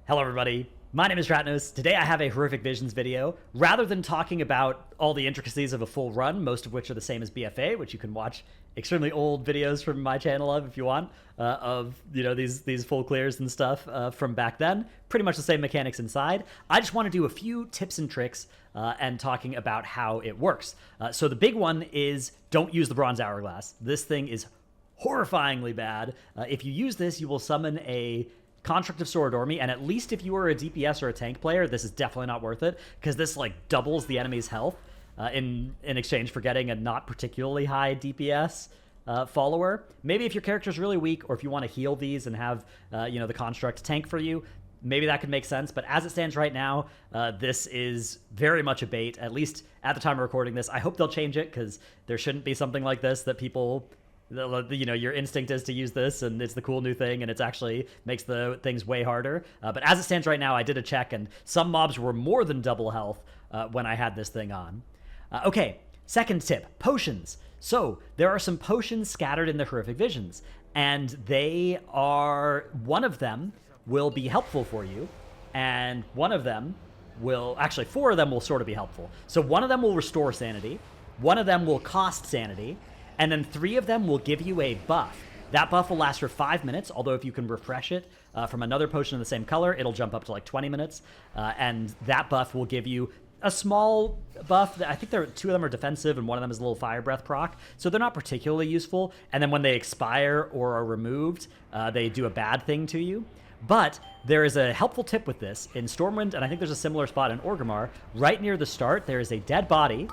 Hello everybody, my name is Ratnos. Today I have a Horrific Visions video. Rather than talking about all the intricacies of a full run, most of which are the same as BFA, which you can watch extremely old videos from my channel of if you want, of these full clears and stuff from back then. Pretty much the same mechanics inside. I just want to do a few tips and tricks and talking about how it works. So the big one is don't use the Bronze Hourglass. This thing is horrifyingly bad. If you use this, you will summon a Construct of Soridormi, and at least if you are a DPS or a tank player, this is definitely not worth it, because this like doubles the enemy's health in exchange for getting a not particularly high DPS follower. Maybe if your character's really weak, or if you want to heal these and have the Construct tank for you, maybe that could make sense. But as it stands right now, this is very much a bait, at least at the time of recording this. I hope they'll change it, because there shouldn't be something like this that people... your instinct is to use this and it's the cool new thing and it's actually makes the things way harder. But as it stands right now, I did a check and some mobs were more than double health when I had this thing on. Okay, second tip, potions. So there are some potions scattered in the Horrific Visions, and they are, one of them will be helpful for you, and one of them will, actually 4 of them will sort of be helpful. So one of them will restore sanity, one of them will cost sanity, and then 3 of them will give you a buff. That buff will last for 5 minutes, although if you can refresh it from another potion in the same color, it'll jump up to like 20 minutes. And that buff will give you a small buff. I think 2 of them are defensive and one of them is a little fire breath proc. So they're not particularly useful. And then when they expire or are removed, they do a bad thing to you. But there is a helpful tip with this. In Stormwind, and I think there's a similar spot in Orgrimmar, right near the start, there is a dead body.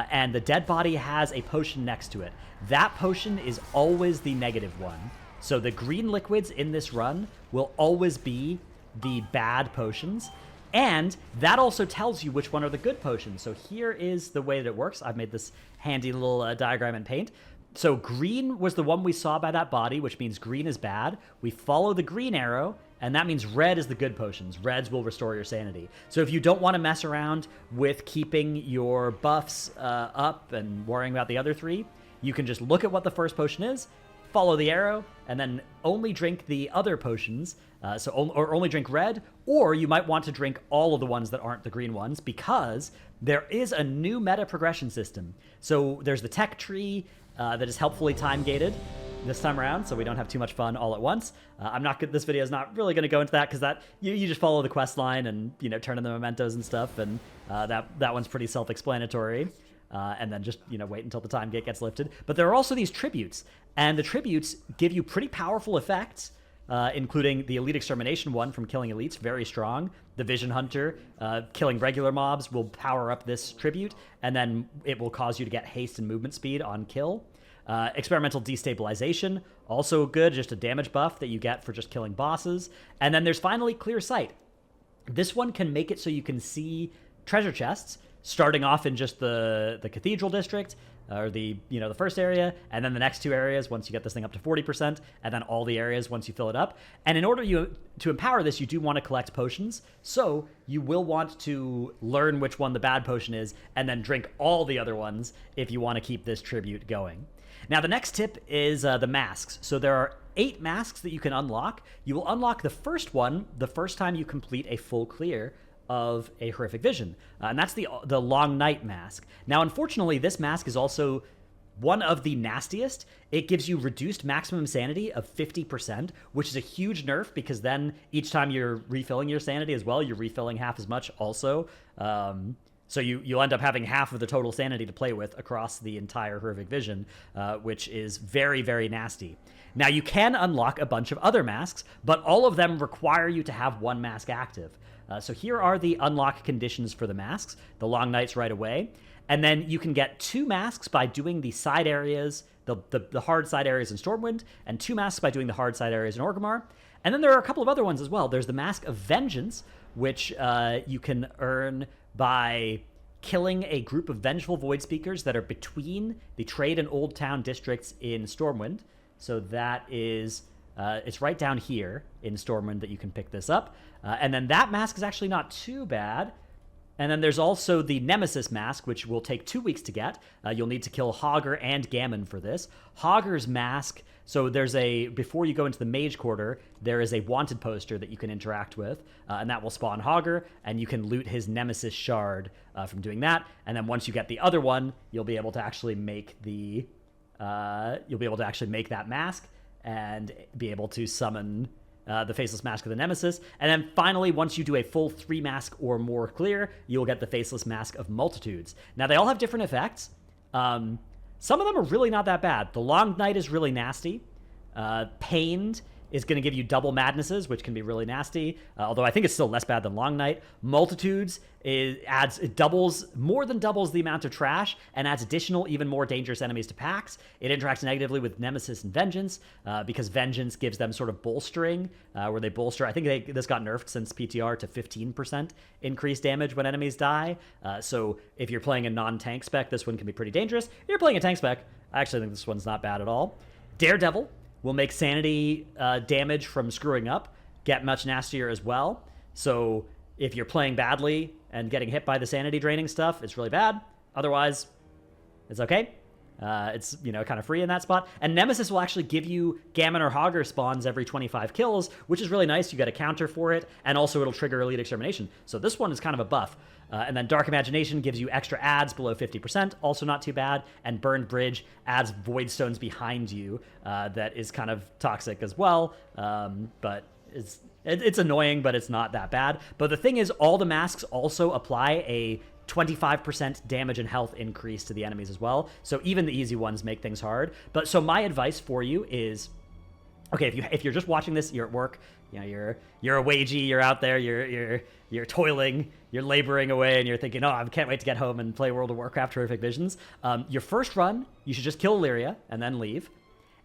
And the dead body has a potion next to it. That potion is always the negative one. So the green liquids in this run will always be the bad potions. And that also tells you which one are the good potions. So here is the way that it works. I've made this handy little diagram in paint. So green was the one we saw by that body, which means green is bad. We follow the green arrow, and that means red is the good potions. Reds will restore your sanity. So if you don't want to mess around with keeping your buffs up and worrying about the other 3, you can just look at what the first potion is, follow the arrow, and then only drink the other potions, or only drink red, or you might want to drink all of the ones that aren't the green ones, because there is a new meta progression system. So there's the tech tree that is helpfully time-gated this time around, so we don't have too much fun all at once. This video is not really going to go into that, because you just follow the quest line and turn in the mementos and stuff, and that one's pretty self-explanatory. And then just wait until the time gate gets lifted. But there are also these tributes, and the tributes give you pretty powerful effects, including the Elite Extermination one from killing elites, very strong. The Vision Hunter, killing regular mobs, will power up this tribute, and then it will cause you to get haste and movement speed on kill. Experimental Destabilization, also good, just a damage buff that you get for just killing bosses. And then there's finally Clear Sight. This one can make it so you can see treasure chests, starting off in just the Cathedral District, or the first area, and then the next 2 areas once you get this thing up to 40%, and then all the areas once you fill it up. And in order to empower this, you do want to collect potions, so you will want to learn which one the bad potion is, and then drink all the other ones if you want to keep this tribute going. Now, the next tip is the masks. So there are 8 masks that you can unlock. You will unlock the first one the first time you complete a full clear of a Horrific Vision, and that's the Long Night mask. Now, unfortunately, this mask is also one of the nastiest. It gives you reduced maximum sanity of 50%, which is a huge nerf, because then each time you're refilling your sanity as well, you're refilling half as much also. So you'll end up having half of the total sanity to play with across the entire Horrific Vision, which is very, very nasty. Now, you can unlock a bunch of other masks, but all of them require you to have one mask active. So here are the unlock conditions for the masks. The Long Nights right away. And then you can get 2 masks by doing the side areas, the hard side areas in Stormwind, and 2 masks by doing the hard side areas in Orgrimmar. And then there are a couple of other ones as well. There's the Mask of Vengeance, which you can earn by killing a group of vengeful Void Speakers that are between the Trade and Old Town districts in Stormwind. So that is... it's right down here in Stormwind that you can pick this up. And then that mask is actually not too bad. And then there's also the Nemesis Mask, which will take 2 weeks to get. You'll need to kill Hogger and Gammon for this. Hogger's Mask, so before you go into the Mage Quarter, there is a wanted poster that you can interact with, and that will spawn Hogger, and you can loot his Nemesis Shard from doing that. And then once you get the other one, you'll be able to actually make that mask and be able to summon the Faceless Mask of the Nemesis. And then finally, once you do a full 3 mask or more clear, you'll get the Faceless Mask of Multitudes. Now, they all have different effects. Some of them are really not that bad. The Long Night is really nasty. Pained is going to give you double madnesses, which can be really nasty, although I think it's still less bad than Long Night. Multitudes more than doubles the amount of trash and adds additional, even more dangerous enemies to packs. It interacts negatively with Nemesis and Vengeance, because Vengeance gives them sort of bolstering, where they bolster. I think this got nerfed since PTR to 15% increased damage when enemies die. So if you're playing a non-tank spec, this one can be pretty dangerous. If you're playing a tank spec, I actually think this one's not bad at all. Daredevil will make sanity damage from screwing up get much nastier as well. So if you're playing badly and getting hit by the sanity draining stuff, it's really bad. Otherwise, it's okay. It's, kind of free in that spot. And Nemesis will actually give you Gammon or Hogger spawns every 25 kills, which is really nice. You get a counter for it, and also it'll trigger Elite Extermination. So this one is kind of a buff. And then Dark Imagination gives you extra adds below 50%, also not too bad. And Burned Bridge adds Void Stones behind you, that is kind of toxic as well. But it's annoying, but it's not that bad. But the thing is, all the masks also apply a 25% damage and health increase to the enemies as well. So even the easy ones make things hard. But so my advice for you is, okay, if you're just watching this, you're at work, you're a wagey, you're out there, you're toiling, you're laboring away, and you're thinking, oh, I can't wait to get home and play World of Warcraft Horrific Visions. Your first run, you should just kill Illyria and then leave.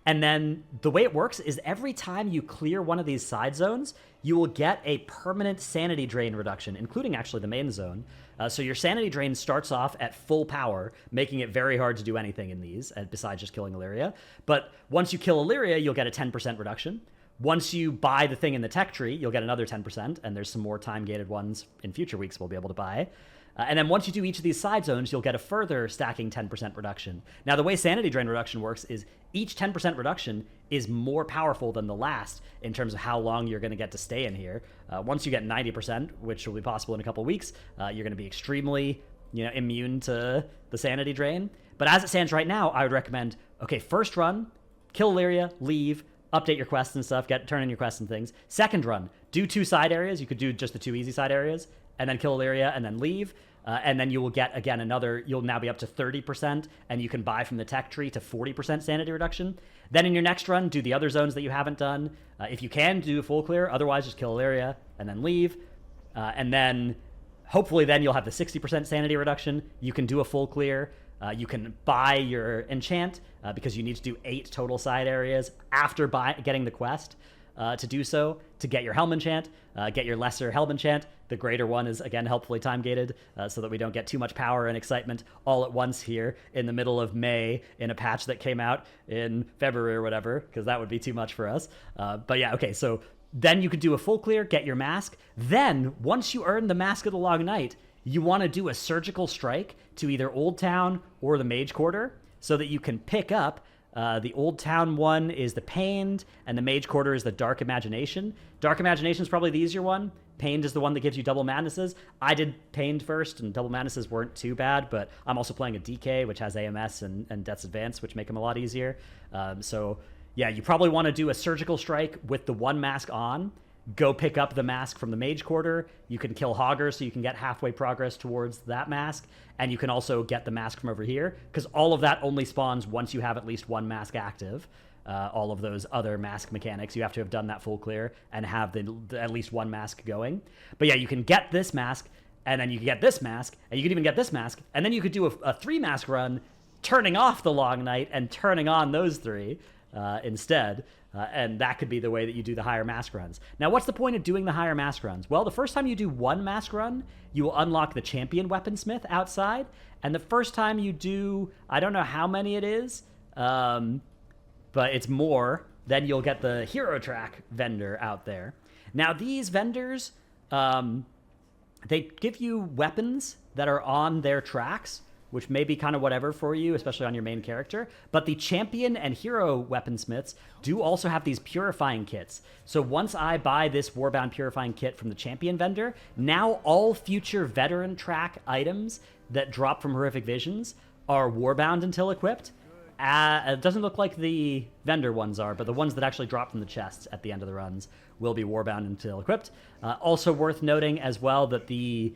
And then the way it works is every time you clear one of these side zones, you will get a permanent sanity drain reduction, including actually the main zone. So your sanity drain starts off at full power, making it very hard to do anything in these, besides just killing Illyria. But once you kill Illyria, you'll get a 10% reduction. Once you buy the thing in the tech tree, you'll get another 10%, and there's some more time-gated ones in future weeks we'll be able to buy. And then once you do each of these side zones, you'll get a further stacking 10% reduction. Now, the way Sanity Drain reduction works is each 10% reduction is more powerful than the last in terms of how long you're going to get to stay in here. Once you get 90%, which will be possible in a couple weeks, you're going to be extremely, immune to the Sanity Drain. But as it stands right now, I would recommend, okay, first run, kill Illyria, leave, update your quests and stuff, turn in your quests and things. Second run, do 2 side areas. You could do just the 2 easy side areas, and then kill Illyria, and then leave. And then you will get, again, you'll now be up to 30%, and you can buy from the tech tree to 40% sanity reduction. Then in your next run, do the other zones that you haven't done. If you can, do a full clear. Otherwise, just kill Illyria, and then leave. And then, hopefully, then you'll have the 60% sanity reduction. You can do a full clear. You can buy your enchant, because you need to do 8 total side areas after getting the quest. To do so, to get your Helm enchant, get your lesser Helm enchant. The greater one is, again, helpfully time-gated, so that we don't get too much power and excitement all at once here in the middle of May in a patch that came out in February or whatever, because that would be too much for us. But yeah, okay, so then you could do a full clear, get your mask. Then, once you earn the Mask of the Long Night, you want to do a surgical strike to either Old Town or the Mage Quarter, so that you can pick up the Old Town one is the Pained, and the Mage Quarter is the Dark Imagination. Dark Imagination is probably the easier one. Pained is the one that gives you double madnesses. I did Pained first, and double madnesses weren't too bad, but I'm also playing a DK, which has AMS and Death's Advance, which make them a lot easier. So, yeah, you probably want to do a surgical strike with the 1 mask on. Go pick up the mask from the Mage Quarter. You can kill Hogger, so you can get halfway progress towards that mask. And you can also get the mask from over here, because all of that only spawns once you have at least 1 mask active. All of those other mask mechanics, you have to have done that full clear and have at least 1 mask going. But yeah, you can get this mask, and then you can get this mask, and you can even get this mask, and then you could do a 3 mask run, turning off the Long Night and turning on those 3 instead. And that could be the way that you do the higher mask runs. Now, what's the point of doing the higher mask runs? Well, the first time you do 1 mask run, you will unlock the Champion Weaponsmith outside. And the first time you do, I don't know how many it is, but it's more, then you'll get the Hero Track vendor out there. Now, these vendors, they give you weapons that are on their tracks, which may be kind of whatever for you, especially on your main character. But the champion and hero weaponsmiths do also have these purifying kits. So once I buy this Warbound purifying kit from the champion vendor, now all future veteran track items that drop from Horrific Visions are Warbound until equipped. It doesn't look like the vendor ones are, but the ones that actually drop from the chests at the end of the runs will be Warbound until equipped. Also worth noting as well that the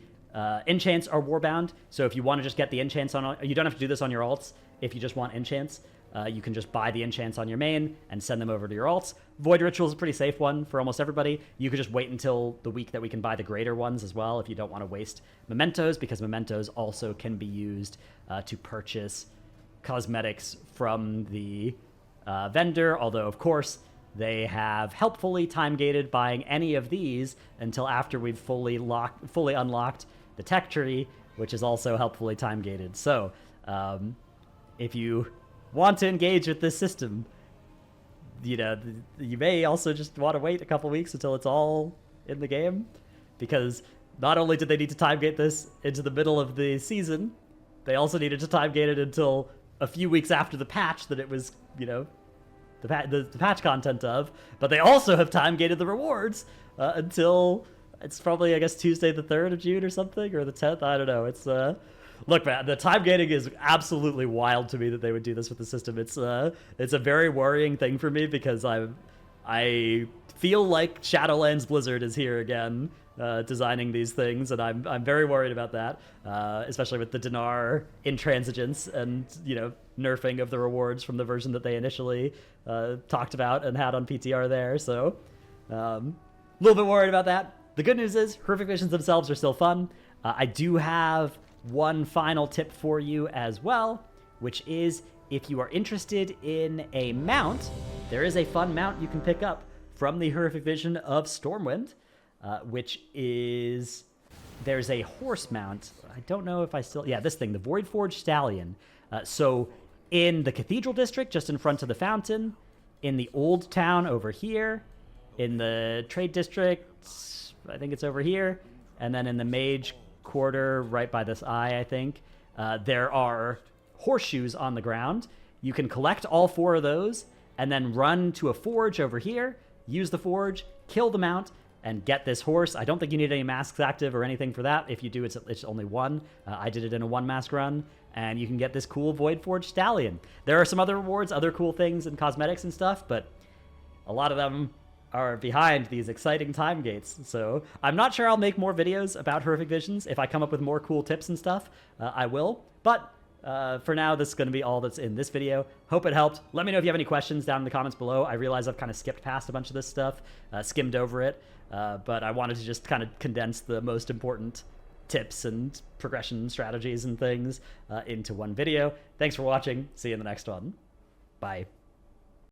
enchants are Warbound, so if you want to just get the enchants on, you don't have to do this on your alts. If you just want enchants, you can just buy the enchants on your main and send them over to your alts. Void Ritual is a pretty safe one for almost everybody. You could just wait until the week that we can buy the greater ones as well if you don't want to waste mementos, because mementos also can be used to purchase cosmetics from the vendor, although of course they have helpfully time-gated buying any of these until after we've fully unlocked the tech tree, which is also helpfully time-gated. So if you want to engage with this system, you know, you may also just want to wait a couple weeks until it's all in the game, because not only did they need to time-gate this into the middle of the season, they also needed to time-gate it until a few weeks after the patch that it was, you know, the patch content of, but they also have time-gated the rewards until it's probably, I guess, Tuesday the 3rd of June or something, or the 10th, I don't know. It's, look, man, the time-gating is absolutely wild to me that they would do this with the system. It's a very worrying thing for me, because I feel like Shadowlands Blizzard is here again, designing these things, and I'm very worried about that, especially with the Dinar intransigence and, you know, nerfing of the rewards from the version that they initially talked about and had on PTR there. So a little bit worried about that. The good news is Horrific Visions themselves are still fun. I do have one final tip for you as well, which is if you are interested in a mount, there is a fun mount you can pick up from the Horrific Vision of Stormwind, which is, there's a horse mount. I don't know if I still, yeah, this thing, the Voidforged Stallion. So in the Cathedral District, just in front of the fountain, in the Old Town over here, in the Trade District, I think it's over here, and then in the Mage Quarter, right by this eye, I think, there are horseshoes on the ground. You can collect all 4 of those, and then run to a forge over here, use the forge, kill the mount, and get this horse. I don't think you need any masks active or anything for that. If you do, it's only 1. I did it in a 1-mask run, and you can get this cool Voidforged Stallion. There are some other rewards, other cool things and cosmetics and stuff, but a lot of them are behind these exciting time gates. So I'm not sure I'll make more videos about Horrific Visions. If I come up with more cool tips and stuff, I will. But for now, this is going to be all that's in this video. Hope it helped. Let me know if you have any questions down in the comments below. I realize I've kind of skipped past a bunch of this stuff, skimmed over it, but I wanted to just kind of condense the most important tips and progression strategies and things into one video. Thanks for watching. See you in the next one. Bye.